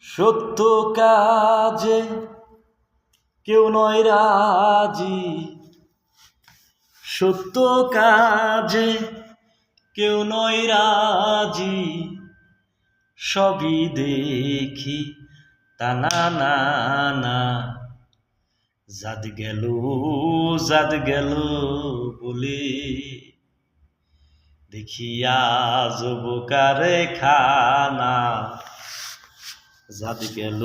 সত্য কাজে কেউ নয় রাজি, সত্য কাজে কেউ নয় রাজি, সবই দেখি তা না না না। জাত গেল বলে দেখিয়া আজব কারখানা। জাত গেল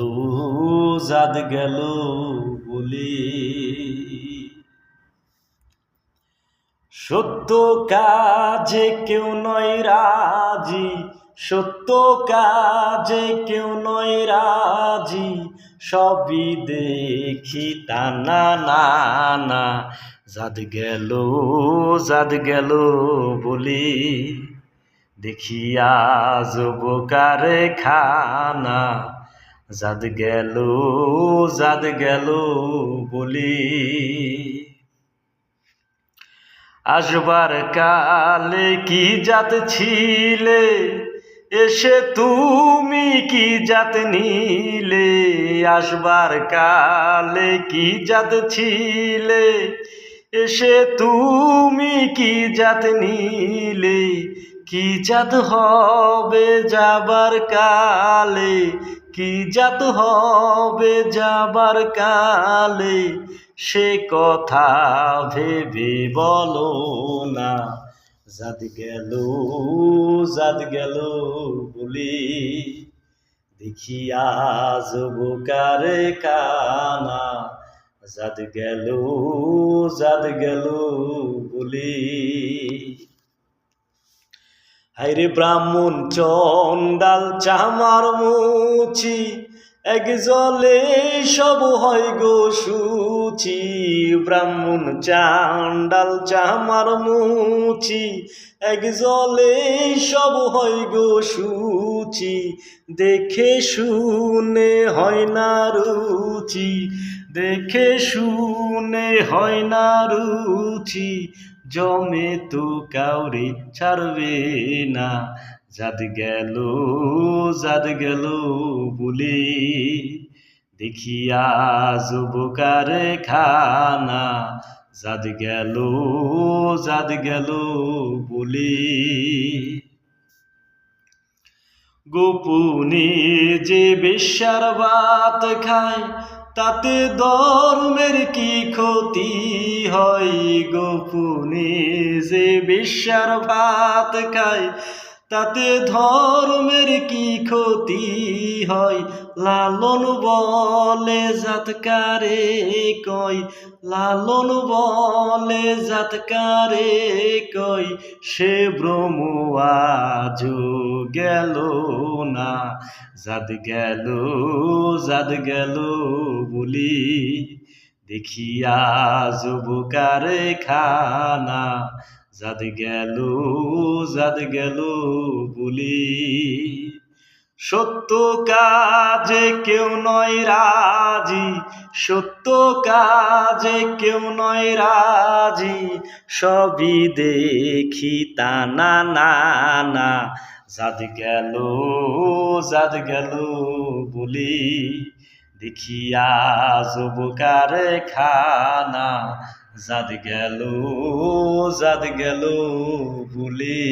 বলে সত্য কাজে কেউ নয় রাজি, সত্য কাজে কেউ নয় রাজি, সবই দেখি তা না না না। জাত গেল বলে দেখিয়া আজব কারখানা। জাত গেল বলে আসবার কালে কি জাত ছিলে, এসে তুমি কি জাত নিলে। আসবার কালে কি জাত ছিলে, এসে তুমি কি জাত নিলে। কি জাত হবে যাবার কালে, কি জাত হবে যাবার কালে, সে কথা ভেবে বলো না। জাত গেল বলে দেখিয়া আজব কারখানা। জাত গেল বলে হায়রে ব্রাহ্মণ চন্ডাল চামার মুচি, এক জলে সব হয় গো শুচি। ব্রাহ্মণ চান্ডাল চামার মুচি, এক জলে সব হয় গো শুচি। দেখে শুনে হয় না রুচি, দেখে শুনে হয় না রুচি, জমে তো কাউরে ছাড়বে না। জাত গেল বলে দেখিয়া আজব কারখানা। জাত গেল বলে গোপনে যে বেশ্যার ভাত খায়, তাতে ধর্মের কি ক্ষতি হয়। গোপনে যে বেশ্যার ভাত খায়, তাতে ধর্মের কি ক্ষতি হয়। লালন বলে জাতকারে কয়, লালন বলে জাতকারে কয়, সে ভ্রম আজও গেল না। জাত গেল বলি দেখিয়া আজব কারখানা। জাত গেল বলি সত্য কাজে কেউ নয় রাজি, সত্য কাজে কেউ নয় রাজি, সবই দেখি তা না না না। জাত গেল বলি দেখিয়া আজব কারখানা। জাত গেল বলি।